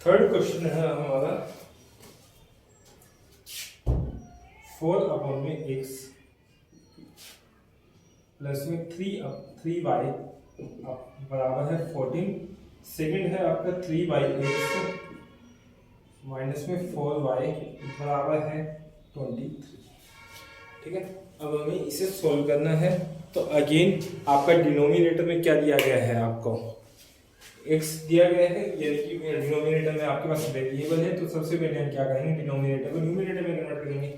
Third question है हमारा 4/x plus में 3y बराबर है 14। सेकंड है आपका 3x माइनस में 4y बराबर है 23। ठीक है, अब हमें इसे सॉल्व करना है। तो अगेन आपका डिनोमिनेटर में क्या दिया गया है, आपको x दिया गया है, यानी कि डिनोमिनेटर में आपके पास वेरिएबल है। तो सबसे पहले हम क्या करेंगे, डिनोमिनेटर को न्यूमरेटर में कन्वर्ट करेंगे।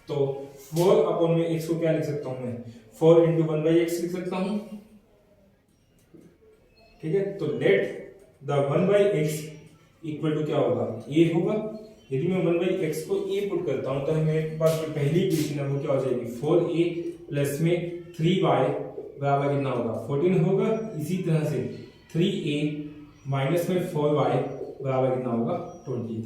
तो 4/x को क्या लिख सकता हूं मैं, 4 × 1/x लिख सकता हूं। ठीक है, तो let the 1/x equal to क्या होगा, a होगा। यदि मैं 1/x को a पुट करता हूं तो मेरे पास जो पहली इक्वेशन है वो क्या हो जाएगी, 4a प्लस में 3y बराबर कितना होगा, 14 होगा। इसी तरह से 3a माइनस में 4y बराबर कितना होगा, 23।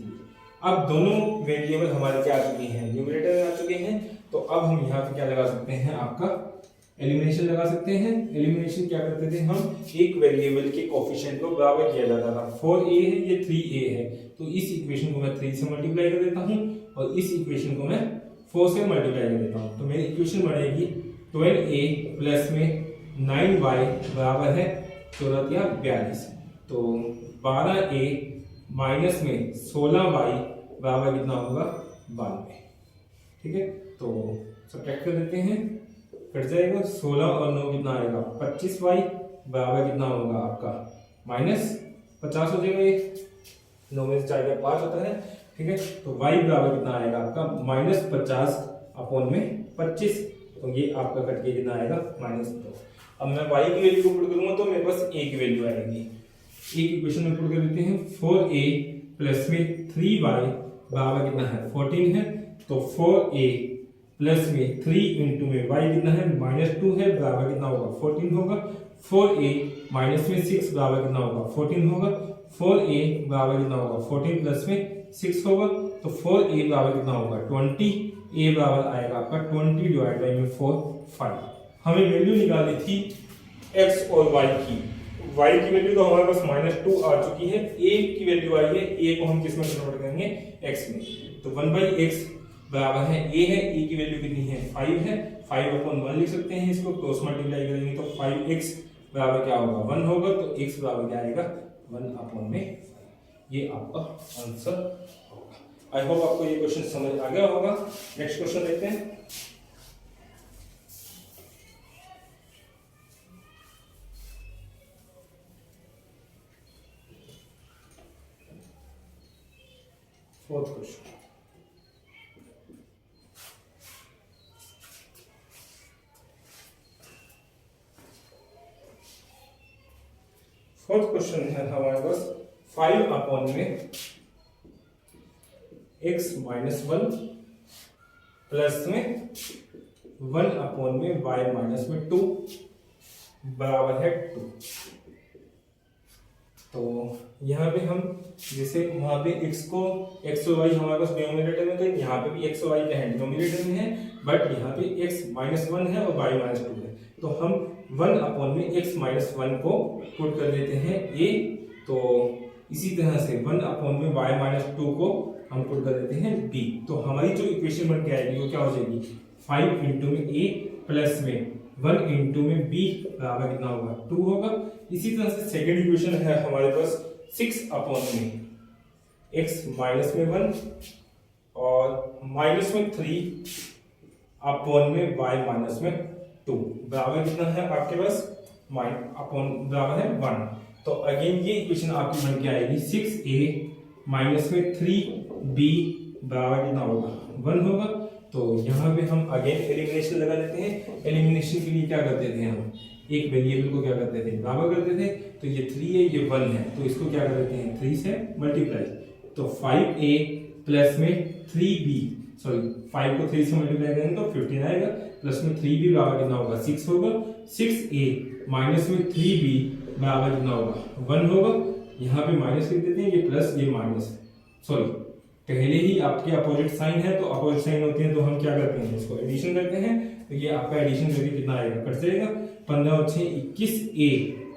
अब दोनों वेरिएबल हमारे क्या आ चुके हैं, न्यूमरेटर में आ चुके हैं। तो अब हम यहाँ पे क्या लगा सकते हैं, आपका एलिमिनेशन लगा सकते हैं। एलिमिनेशन क्या करते थे हम, एक वेरिएबल के कोफिशिएंट को बराबर किया जाता था। 4a है, ये 3a है, तो इस इक्वेशन को मैं 3 से मल्टीप्लाई कर देता हूँ और इस इक्वेशन को मैं 4 से मल्टीप्लाई कर देता हूँ। तो मेरी इक्वेशन बनेगी 12a प्लस में 9y बराबर है 14 या 42। तो 12a माइनस में 16y बराबर कितना होगा, 92। ठीक है, तो सब्ट्रैक्ट कर देते हैं, कट जाएगा। 16 और 9 कितना आएगा, 25y बराबर कितना होगा आपका -50 हो जाएगा। ये 9 में से 4 का 5 होता है। ठीक है, तो y बराबर कितना आएगा आपका -50/25। तो ये आपका कट के कितना आएगा, -2। अब मैं y की वैल्यू को पुट करूंगा तो मेरे पास a की वैल्यू आएगी। एक इक्वेशन में पुट कर देते हैं, 4a प्लस में 3y बराबर कितना है, 14 है। तो 4a प्लस में 3 इंटू में y कितना है, -2 है, बराबर कितना होगा, 14 होगा। 4a माइनस में 6 बराबर कितना होगा, 14 होगा। 4a बराबर कितना होगा, 14 प्लस में 6 होगा। तो 4a बराबर कितना होगा, 20। a बराबर आएगा आपका 20 डिवाइड बाई में 4 5। हमें वैल्यू निकालनी थी x और y की। y की वैल्यू तो हमारे पास -2 आ चुकी है, a की वैल्यू आई है। a को हम किस में कन्वर्ट करेंगे, x में। तो 1/x बराबर है a है, a की वैल्यू कितनी है, 5 है। 5/1 लिख सकते हैं इसको, क्रॉस मल्टीप्लाई करेंगे तो 5x बराबर क्या होगा, 1 होगा। तो x बराबर क्या आएगा, 1/5। ये आपका आंसर होगा। आई होप आपको ये क्वेश्चन समझ आ गया होगा। नेक्स्ट क्वेश्चन देखते हैं। फोर्थ क्वेश्चन, फोर्थ क्वेश्चन है हमारे पास 5 में x -1 प्लस में 1 में y -2 बराबर है 2। तो यहाँ पे हम जैसे वहां पे x और y हमारे पास डिनोमिनेटर में, तो यहाँ पे भी x और y क्या है, डिनोमिनेटर में है। बट यहाँ पे x -1 है और y -2 है। तो हम 1 में x -1 को पुट कर देते हैं a। तो इसी तरह से 1 में y -2 को हम पुट कर देते हैं b। तो हमारी जो इक्वेशन बन के आएगी वो क्या हो जाएगी, 5 इंटू में a प्लस में 1 इंटू में b बराबर कितना होगा, 2 होगा। इसी तरह से सेकेंड इक्वेशन है हमारे पास 6 में x -1 और -3 में y -2 बराबर कितना है आपके पास, बराबर है 1। तो अगेन ये इक्वेशन आपकी बन के आएगी 6a - 3b बराबर कितना होगा, 1 होगा। तो यहाँ पे हम अगेन एलिमिनेशन लगा देते हैं। एलिमिनेशन के लिए क्या करते थे, हम एक वेरिएबल को क्या करते थे, बराबर करते थे। तो ये 3 है, ये 1 है, तो इसको क्या कर देते हैं, 3 से मल्टीप्लाई। तो 5a प्लस में 3b, सॉरी 5 को 3 से मल्टीप्लाई करेंगे तो 15 आएगा, प्लस में 3b बराबर कितना होगा, 6 होगा। 6a माइनस में 3b बराबर कितना होगा, 1 होगा। यहाँ पे माइनस लिख देते हैं, ये प्लस ये माइनस, सॉरी पहले ही आपके अपोजिट साइन है, तो अपोजिट साइन होते हैं तो हम क्या करते हैं, इसको एडिशन करते हैं। तो ये आपका एडिशन करके कितना आएगा, कट जाएगा। 15 और 6 21a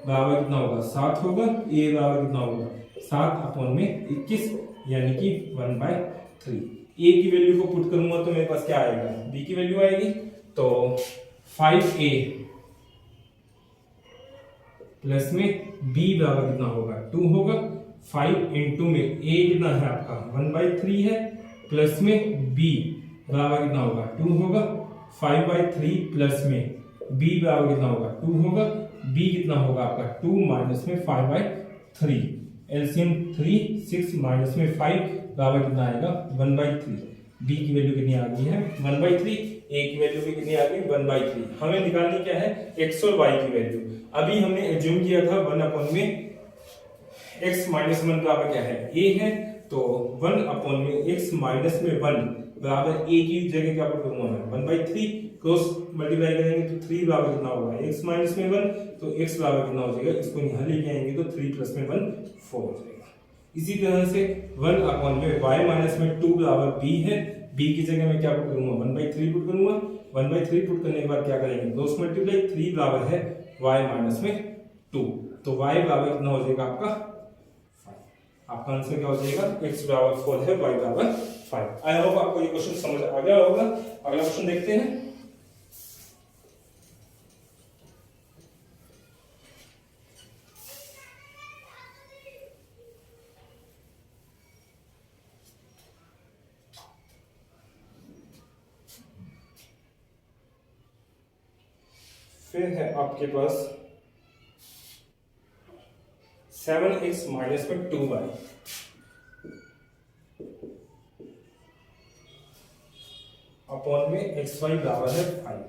बराबर कितना होगा 7 होगा, ए बराबर कितना होगा 7 अपॉन में 21 यानी कि 1/3। ए की वैल्यू को पुट करूंगा तो मेरे पास क्या आएगा, बी की वैल्यू आएगी, तो 5a प्लस में b बराबर कितना होगा 2 होगा। 5 इंटू में a कितना है आपका 1/3 है, प्लस में b बराबर कितना होगा 2 होगा। 5/3 प्लस में b बराबर कितना होगा 2 होगा। b कितना होगा आपका 2 माइनस में 5/3, एलसीएम 3 6 माइनस में 5 बराबर कितना आएगा 1/3। b की वैल्यू कितनी आ गई है 1/3, a की वैल्यू भी कितनी आ गई 1/3। हमें निकालनी क्या है x और y की वैल्यू। अभी हमने एज्यूम किया था 1 अपॉन में x माइनस 1 बराबर क्या है a है, तो 1 अपॉन में x माइनस में 1 बराबर a की जगह क्या पुट करूंगा मैं 1/3, क्रॉस मल्टीप्लाई करेंगे तो 3 बराबर कितना होगा x माइनस में 1, तो x बराबर कितना हो जाएगा, इसको यहाँ लेके आएंगे तो 3 प्लस में 1 4 हो जाएगा। इसी तरह से 1 अपॉन में y माइनस में 2 बराबर b है, b की जगह में क्या पुट करूंगा 1/3 पुट करूंगा। 1/3 पुट करने के बाद क्या करेंगे क्रॉस मल्टीप्लाई, 3 बराबर है y माइनस में 2, तो y बराबर कितना हो जाएगा आपका 5। आपका आंसर क्या हो जाएगा x बराबर 4 है, y बराबर 5। आई होप आपको ये क्वेश्चन समझ आ गया होगा। अगला क्वेश्चन देखते हैं। फिर है आपके पास 7x माइनस में 2y अपॉन में xy बराबर है 5।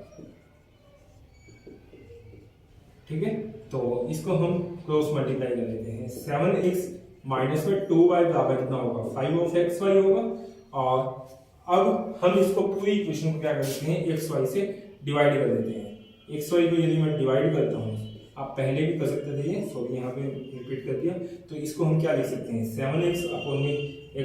ठीक है, तो इसको हम क्रॉस मल्टीप्लाई कर लेते हैं। 7x माइनस में 2y बराबर कितना होगा 5 ऑफ xy होगा। और अब हम इसको पूरी इक्वेशन को क्या कर देते हैं xy से डिवाइड कर देते हैं। xy को यदि मैं डिवाइड करता हूँ, आप पहले भी कर सकते थे, सॉरी यहाँ पे रिपीट कर दिया, तो इसको हम क्या लिख सकते हैं 7x अपॉन में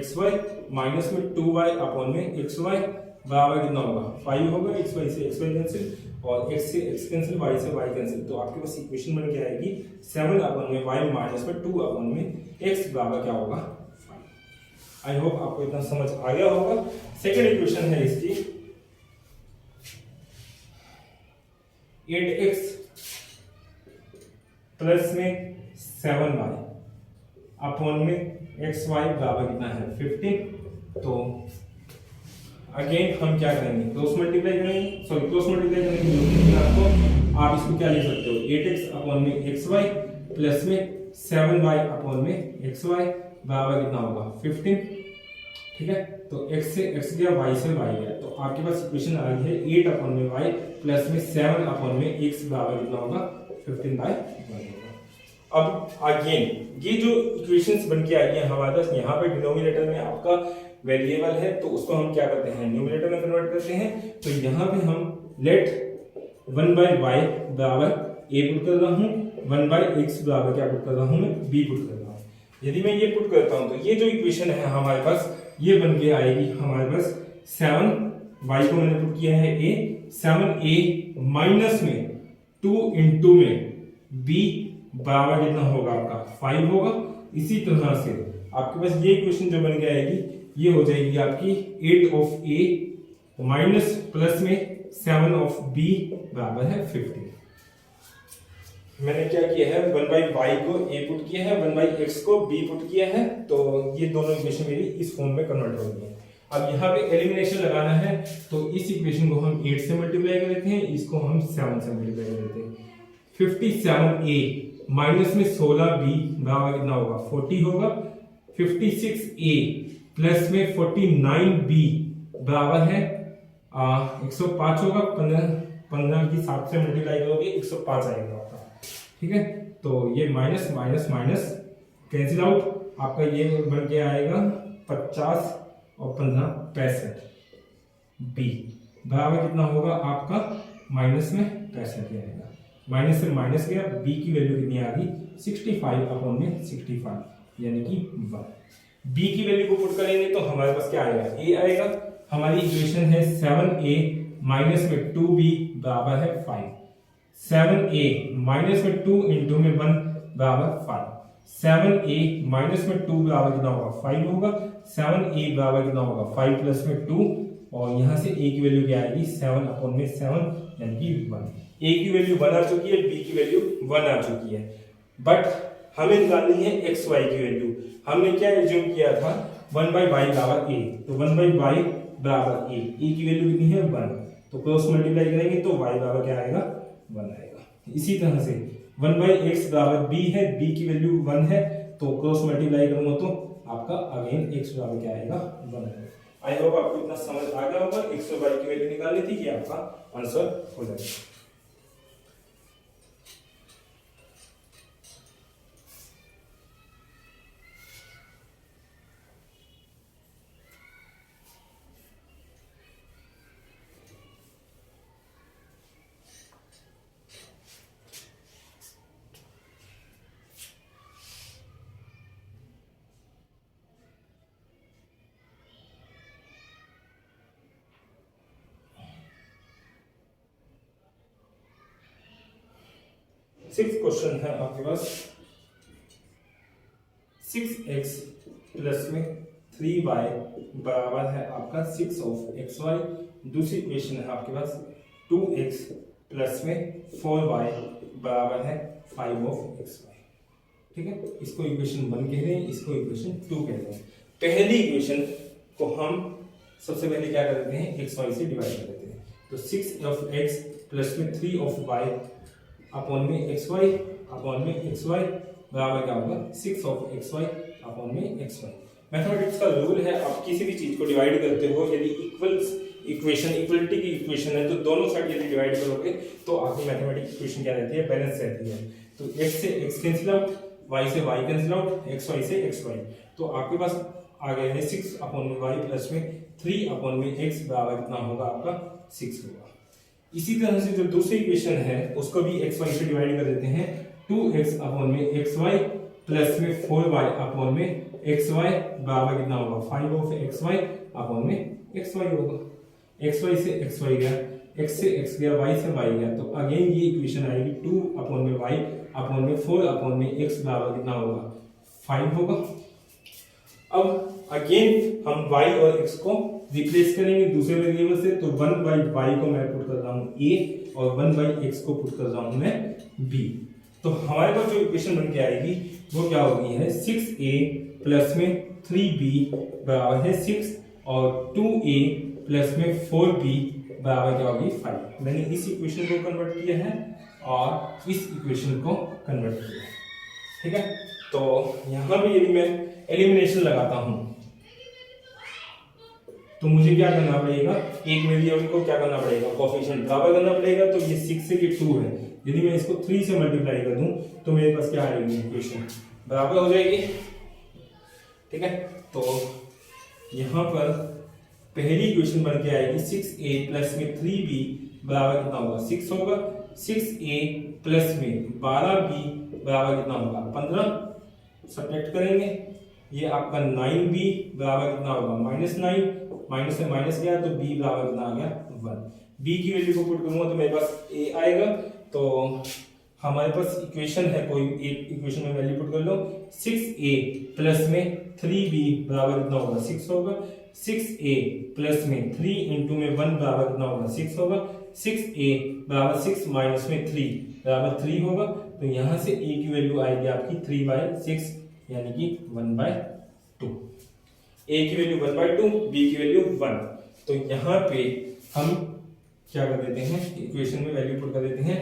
xy माइनस में 2y अपॉन में xy बराबर कितना होगा 5 होगा। xy से xy कैंसिल और x से x कैंसिल, y से y कैंसिल, तो आपके पास इक्वेशन बन के आएगी 7 अपॉन में y माइनस में 2 अपॉन में x बराबर क्या होगा 5। आई होप आपको इतना समझ आ गया होगा। सेकेंड इक्वेशन है इसकी 8x प्लस में 7y अपॉन में xy बराबर कितना है 15। तो अगेन हम क्या करेंगे क्रॉस मल्टीप्लाई करेंगे, सॉरी क्रॉस मल्टीप्लाई करेंगे आपको, आप इसको क्या लिख सकते हो 8x अपॉन में xy प्लस में 7y अपॉन में xy बराबर कितना होगा 15। ठीक है, तो x से x गया, y से y गया, तो आपके पास इक्वेशन आ गई है 8 अपॉन में y प्लस में 7 अपॉन में x बराबर कितना होगा 15/1 होगा। अब अगेन ये जो इक्वेशंस बन के आई है हमारे पास, यहाँ पे डिनोमिनेटर में आपका वेरिएबल है, तो उसको हम क्या करते हैं न्यूमरेटर में कन्वर्ट करते हैं। तो यहाँ पे हम लेट 1/y बराबर a पुट कर रहा हूँ, 1/x बराबर क्या पुट कर रहा हूँ मैं b पुट कर रहा हूँ। यदि मैं ये पुट करता हूँ तो ये जो इक्वेशन है हमारे पास ये बन के आएगी हमारे पास 7y को मैंने पुट किया है a, 7a माइनस में 2 इंटू में b बराबर कितना होगा आपका 5 होगा। इसी तरह से आपके पास ये इक्वेशन जो बन के आएगी ये हो जाएगी आपकी 8 ऑफ a माइनस प्लस में 7 ऑफ b बराबर है 15। मैंने क्या किया है 1/y को a पुट किया है, 1/x को b पुट किया है, तो ये दोनों इक्वेशन मेरी इस फॉर्म में कन्वर्ट हो गई है। अब यहाँ पे एलिमिनेशन लगाना है, तो इस इक्वेशन को हम 8 से मल्टीप्लाई कर देते हैं, इसको हम 7 से मल्टीप्लाई कर देते हैं। 57a माइनस में 16b बराबर कितना होगा 40 होगा। 56a प्लस में 49b बराबर है 105 होगा। 15 की 7 से मल्टीप्लाई करोगे 105 आएगा आपका। ठीक है, तो ये minus minus minus cancel out, आपका ये बन के आएगा 50 और 15 65। बी बराबर कितना होगा आपका माइनस में 65 आएगा, माइनस से माइनस गया, बी की वैल्यू कितनी आ गई 65 अपॉन में 65 यानी कि 1। बी की वैल्यू को पुट करेंगे तो हमारे पास क्या आएगा ए आएगा। हमारी इक्वेशन है 7a माइनस में 2b बराबर है 5। 7a माइनस में 2 इंटू में 1 बराबर 5। 7a माइनस में 2 बराबर कितना होगा 5 होगा। 7a बराबर कितना होगा 5 प्लस में 2, और यहां से a की वैल्यू क्या आएगी 7 अपॉन में 7 यानी कि 1। a की वैल्यू 1 आ चुकी है, b की वैल्यू 1 आ चुकी है, बट हमें निकालनी है x y की वैल्यू। हमने क्या एज्यूम किया था 1 बाई वाई बराबर a, तो 1 बाई वाई बराबर a की वैल्यू कितनी है 1, तो क्रॉस मल्टीप्लाई करेंगे तो y बराबर क्या आएगा 1 आएगा। इसी तरह से 1 बाई एक्स बराबर b है, b की वैल्यू 1 है, तो क्रॉस मल्टीप्लाई करूंगा तो आपका अगेन x बराबर क्या आएगा 1 आएगा। आई होप आपको इतना समझ आ गया होगा। x और y की वैल्यू निकालनी थी, ये आपका आंसर हो जाएगा। सिक्स क्वेश्चन है आपके पास। 6x प्लस में 3y बराबर है आपका 6 ऑफ xy। दूसरी इक्वेशन है आपके पास 2x प्लस में 4y बराबर है 5 ऑफ xy। ठीक है, इसको इक्वेशन 1 कह रहे हैं, इसको इक्वेशन 2 कह रहे हैं। पहली इक्वेशन को हम सबसे पहले क्या कर देते हैं xy से डिवाइड कर देते हैं, तो 6 ऑफ x प्लस में 3 ऑफ y अपॉन में xy अपॉन में xy बराबर क्या होगा 6 ऑफ xy अपॉन में xy। मैथमेटिक्स का रूल है, आप किसी भी चीज को डिवाइड करते हो, यदि इक्वल्स इक्वेशन इक्वलिटी की इक्वेशन है तो दोनों साइड यदि डिवाइड करोगे तो आपकी मैथमेटिक्स इक्वेशन क्या रहती है बैलेंस रहती है। तो x से x कैंसिल आउट, y से y कैंसिल आउट, xy से xy, तो आपके पास आ गया है 6 अपॉन में y प्लस में 3 अपॉन में x बराबर कितना होगा आपका 6 होगा। इसी तरह से जो दूसरी इक्वेशन है उसको भी xy से डिवाइड कर देते हैं, 2x अपॉन में xy प्लस में 4y अपॉन में xy बराबर कितना होगा 5 ऑफ xy अपॉन में xy होगा। xy से xy गया, x से x गया, y से y गया, तो अगेन ये इक्वेशन आएगी 2 अपॉन में y अपॉन में 4 अपॉन में x बराबर कितना होगा 5 होगा। अब अगेन हम y और x को रिप्लेस करेंगे दूसरे वेरिएबल से, तो 1 बाई y को मैं पुट कर रहा हूँ a और 1 बाई x को पुट कर रहा हूँ मैं b। तो हमारे पास जो इक्वेशन बन के आएगी वो क्या होगी है 6a प्लस में 3b बराबर है 6 और 2a प्लस में 4b बराबर क्या होगी 5। मैंने इस इक्वेशन को कन्वर्ट किया है और इस इक्वेशन को कन्वर्ट किया है। ठीक है, तो यहां भी यदि मैं एलिमिनेशन लगाता हूं तो मुझे क्या करना पड़ेगा, एक वेरिएबल को क्या करना पड़ेगा कोएफिशिएंट बराबर करना पड़ेगा, तो ये 6 से ये 2 है, यदि मैं इसको 3 से मल्टीप्लाई कर दूं तो मेरे पास क्या आएगी इक्वेशन बराबर हो जाएगी। ठीक है, तो यहां पर पहली इक्वेशन बन के आएगी 6a प्लस में 3b बराबर कितना होगा 6 होगा। 6a प्लस में 12b बराबर कितना होगा 15, सब्ट्रैक्ट करेंगे, ये आपका 9b बराबर कितना होगा -9, माइनस से माइनस गया तो b बराबर कितना आ गया 1। b की वैल्यू को पुट करूंगा तो मेरे पास a आएगा, तो हमारे पास इक्वेशन है कोई एक इक्वेशन में वैल्यू पुट कर लो, 6a प्लस में 3b बराबर कितना होगा 6 होगा। 6a प्लस में 3 इंटू में 1 बराबर कितना होगा 6 होगा। 6a बराबर 6 माइनस में 3 बराबर 3 होगा, तो यहां से a की वैल्यू आएगी आपकी 3/6 यानी कि 1/2। a की वैल्यू 1/2, b की वैल्यू 1। तो यहाँ पे हम क्या कर देते हैं इक्वेशन में वैल्यू पुट कर देते हैं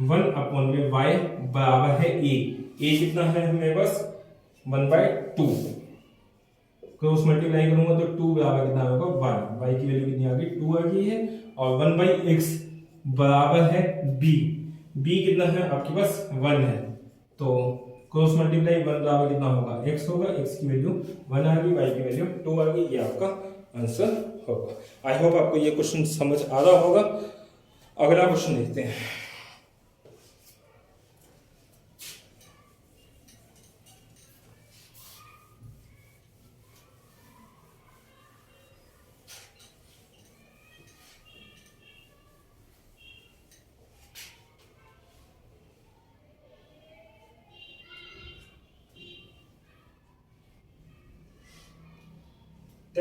1 अपॉन में y बराबर है a कितना है हमें बस 1/2, क्रॉस मल्टीप्लाई करूंगा तो 2 बराबर कितना होगा 1, y की वैल्यू कितनी आ गई 2 आ गई है, और 1/x बराबर है b कितना है आपके पास 1 है, तो क्रॉस मल्टीप्लाई 1 बराबर कितना होगा x होगा, x की वैल्यू 1 आ गई, y की वैल्यू 2 आ गई, ये आपका आंसर होगा। आई होप आपको ये क्वेश्चन समझ आ रहा होगा। अगला क्वेश्चन देखते हैं।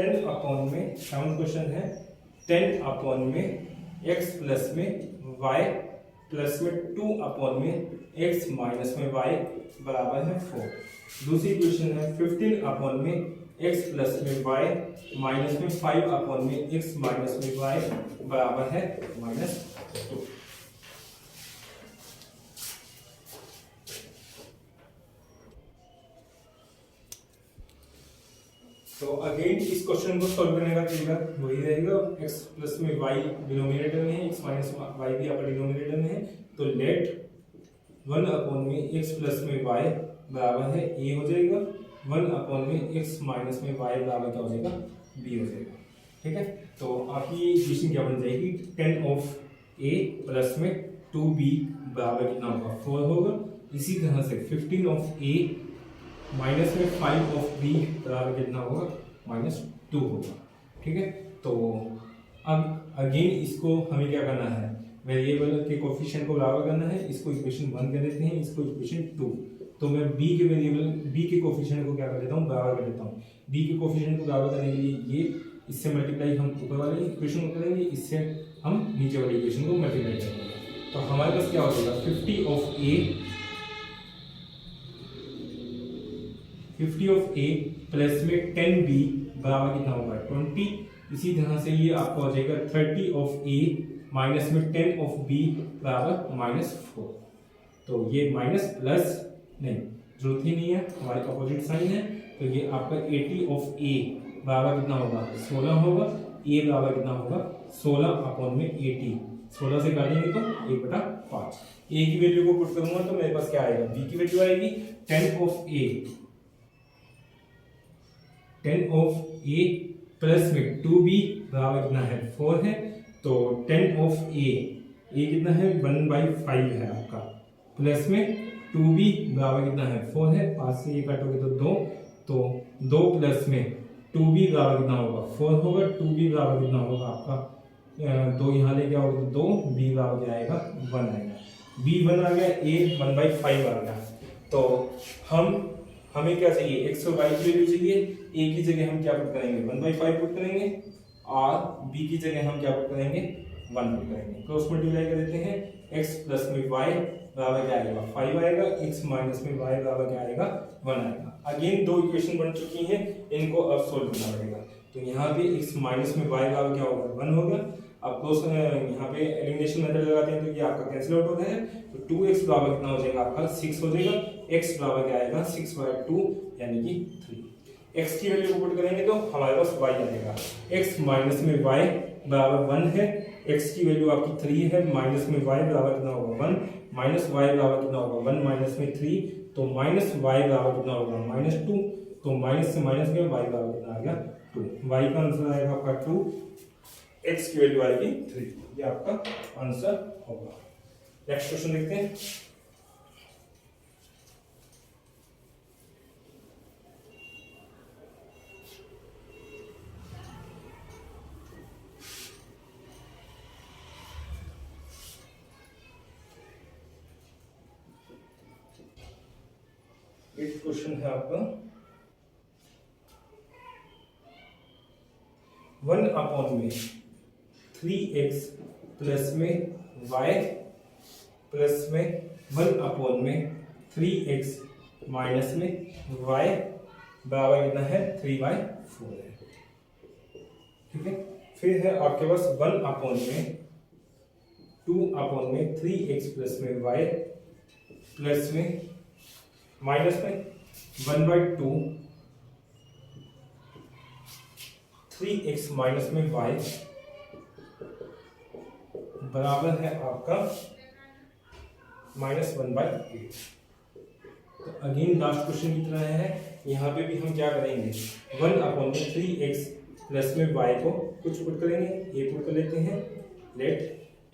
10 अपॉन में 7 क्वेश्चन है 10 अपॉन में x प्लस में y प्लस में 2 अपॉन में x माइनस में y बराबर है 4। दूसरी क्वेश्चन है 15 अपॉन में x प्लस में y माइनस में 5 अपॉन में x माइनस में y बराबर है -2। तो अगेन इस क्वेश्चन को सॉल्व करने का तरीका वही रहेगा, x प्लस में y डिनोमिनेटर में है, x माइनस y भी अपर डिनोमिनेटर में है, तो लेट 1 अपॉन में x प्लस में y बराबर है a हो जाएगा, 1 अपॉन में x माइनस में y बराबर क्या हो जाएगा b हो जाएगा। ठीक है, तो आपकी इक्वेशन क्या बन जाएगी 10 ऑफ a प्लस में 2b बराबर कितना होगा 4 होगा। इसी तरह से 15 ऑफ a माइनस में 5 ऑफ b बराबर कितना होगा -2 होगा। ठीक है, तो अब अगेन इसको हमें क्या करना है, वेरिएबल के कोफिशिएंट को बराबर करना है। इसको इक्वेशन 1 कर देते हैं, इसको इक्वेशन 2। तो मैं b के वेरिएबल b के कोफिशिएंट को क्या कर देता हूँ बराबर कर देता हूँ। b के कोफिशिएंट को बराबर करने के लिए ये इससे मल्टीप्लाई हम ऊपर वाले इक्वेशन को करेंगे, इससे हम नीचे वाले इक्वेशन को मल्टीप्लाई करेंगे। तो हमारे पास क्या हो जाएगा 50 ऑफ a प्लस में 10b बराबर कितना होगा 20। इसी तरह से ये आपका हो जाएगा 30 ऑफ a माइनस में 10 ऑफ b बराबर -4। तो ये माइनस प्लस नहीं, जरूरत ही नहीं है, हमारे अपोजिट साइन है। तो ये आपका 80 ऑफ a बराबर कितना होगा 16 होगा, a बराबर कितना होगा 16 अपॉन में 80, 16 से काटेंगे तो 1/5। a की वैल्यू को पुट करूंगा तो मेरे पास क्या आएगा, b की वैल्यू आएगी 10 ऑफ a प्लस में 2b बराबर कितना है 4 है। तो 10 ऑफ a कितना है 1/5 है आपका, प्लस में 2b बराबर कितना है 4 है, 5 से ये काटोगे तो 2, तो 2 प्लस में 2b बराबर कितना होगा 4 होगा, 2b बराबर कितना होगा आपका 2 यहाँ लेके आओगे तो 2, b बराबर क्या आएगा 1 आएगा, b 1 आ गया, a 1/5 आ गया। तो हमें क्या चाहिए x और y की वैल्यू चाहिए। a की जगह हम क्या पुट करेंगे 1/5 पुट करेंगे, और b की जगह हम क्या पुट करेंगे 1 पुट करेंगे। क्रॉस मल्टीप्लाई कर देते हैं, x प्लस में y बराबर क्या आएगा 5 आएगा, x माइनस में y बराबर क्या आएगा 1 आएगा। अगेन दो इक्वेशन बन चुकी हैं, इनको अब सोल्व करना पड़ेगा। तो यहाँ पे x माइनस में y बराबर क्या होगा 1 होगा। अब क्लोज यहाँ पे एलिमिनेशन मेथड लगाते हैं तो ये आपका कैंसिल आउट होता है, तो 2x बराबर कितना हो जाएगा आपका 6 हो जाएगा, x बराबर क्या आएगा 6/2 यानी कि 3। x की वैल्यू को पुट करेंगे तो हमारे पास y आएगा, x माइनस में y बराबर 1 है, x की वैल्यू आपकी 3 है, माइनस में y बराबर कितना होगा 1, माइनस y बराबर कितना होगा 1 माइनस में 3, तो माइनस y बराबर कितना होगा -2, तो माइनस से माइनस गया, y बराबर कितना आ गया 2, y का आंसर आएगा आपका 2, x की वैल्यू आएगी 3, ये आपका आंसर होगा। नेक्स्ट क्वेश्चन देखते हैं। एक क्वेश्चन है आपका 1 अपॉन में 3x प्लस में y प्लस में 1 अपॉन में 3x माइनस में y बराबर कितना है 3/4 है। ठीक है, फिर है आपके पास 1 अपॉन में 2 अपॉन में 3x प्लस में y प्लस में माइनस में 1/2 3x माइनस में y बराबर है आपका -1/8। तो अगेन लास्ट क्वेश्चन की तरह है, यहाँ पे भी हम क्या करेंगे 1 अपॉन में 3x प्लस में y को कुछ पुट करेंगे, ये पुट कर लेते हैं लेट,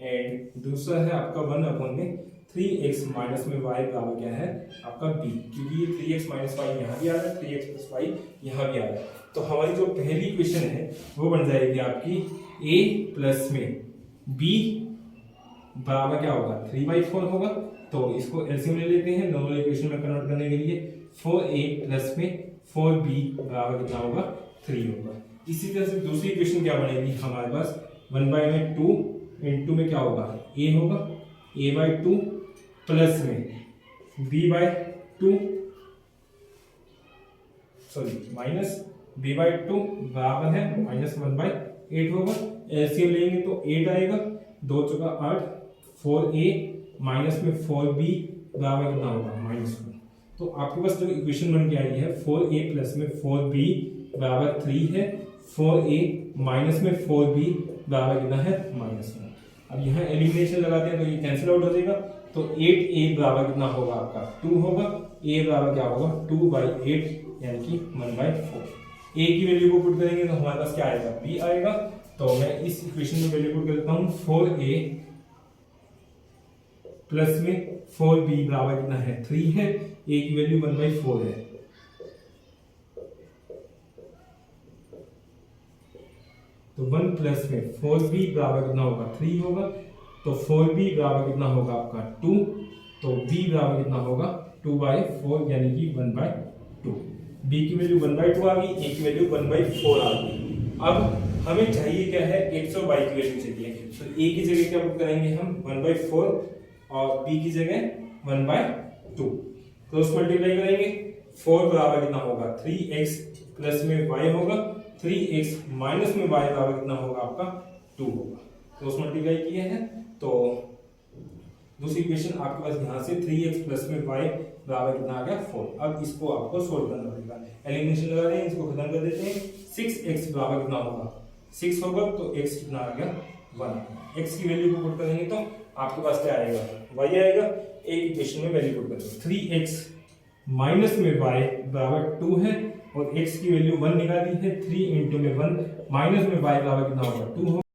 एंड दूसरा है आपका 1 अपॉन में 3x माइनस में y बराबर क्या है आपका b, क्योंकि ये 3x माइनस y यहाँ भी आ रहा है, 3x प्लस y यहाँ भी आ रहा है। तो हमारी जो पहली इक्वेशन है वो बन जाएगी आपकी a प्लस में b बराबर क्या होगा 3/4 होगा। तो इसको एलसीएम ले लेते हैं दोनों इक्वेशन में कन्वर्ट करने के लिए, 4a प्लस में 4b बराबर कितना होगा 3 होगा। इसी तरह से दूसरी इक्वेशन क्या बनेगी हमारे पास, 1 में 2 इंटू में क्या होगा, a होगा, a/2 प्लस में b/2 सॉरी माइनस b/2 बराबर है -1/8 होगा। एलसीएम लेंगे तो 8 आएगा, 2 चौका 8, 4a माइनस में 4b बराबर कितना होगा -1। तो आपके पास जो इक्वेशन बन के आई है 4a प्लस में 4b बराबर 3 है, 4a माइनस में 4b बराबर कितना है -1। अब यहाँ एलिमिनेशन लगाते हैं तो ये कैंसिल आउट हो जाएगा, तो 8a बराबर कितना होगा आपका 2 होगा, a बराबर क्या होगा 2/8 यानी कि 1/4। a की वैल्यू को पुट करेंगे तो हमारे पास क्या आएगा b आएगा। तो मैं इस इक्वेशन में वैल्यू पुट कर देता हूँ, 4a प्लस में 4b बराबर कितना है 3 है, a की वैल्यू 1/4 है। तो 1 प्लस में 4b बराबर कितना होगा 3 होगा, तो 4b बराबर कितना होगा आपका 2, तो b बराबर कितना होगा 2/4 यानी कि 1/2। b की वैल्यू 1/2 आ गई, a की वैल्यू 1/4 आ गई। अब हमें चाहिए क्या है, x और y की वैल्यू चाहिए। तो a की जगह क्या पुट करेंगे हम 1/4 और b की जगह 1/2, क्रॉस मल्टीप्लाई करेंगे। 4 बराबर कितना होगा 3x प्लस में y होगा, 3x माइनस में y बराबर कितना होगा आपका 2 होगा। क्रॉस मल्टीप्लाई किए हैं तो दूसरी इक्वेशन आपके पास यहाँ से 3x प्लस में y बराबर कितना आ गया 4। अब इसको आपको सोल्व करना पड़ेगा, एलिमिनेशन लगा रहे हैं, इसको खत्म कर देते हैं। 6x बराबर कितना होगा 6 होगा, तो x कितना आ गया 1। x की वैल्यू को पुट करेंगे तो आपके पास क्या आएगा y आएगा। एक इक्वेशन में वैल्यू पुट करेंगे, 3x माइनस में y बराबर 2 है और x की वैल्यू 1 निकाली है, 3 इंटू में 1 माइनस में y बराबर कितना होगा 2 होगा।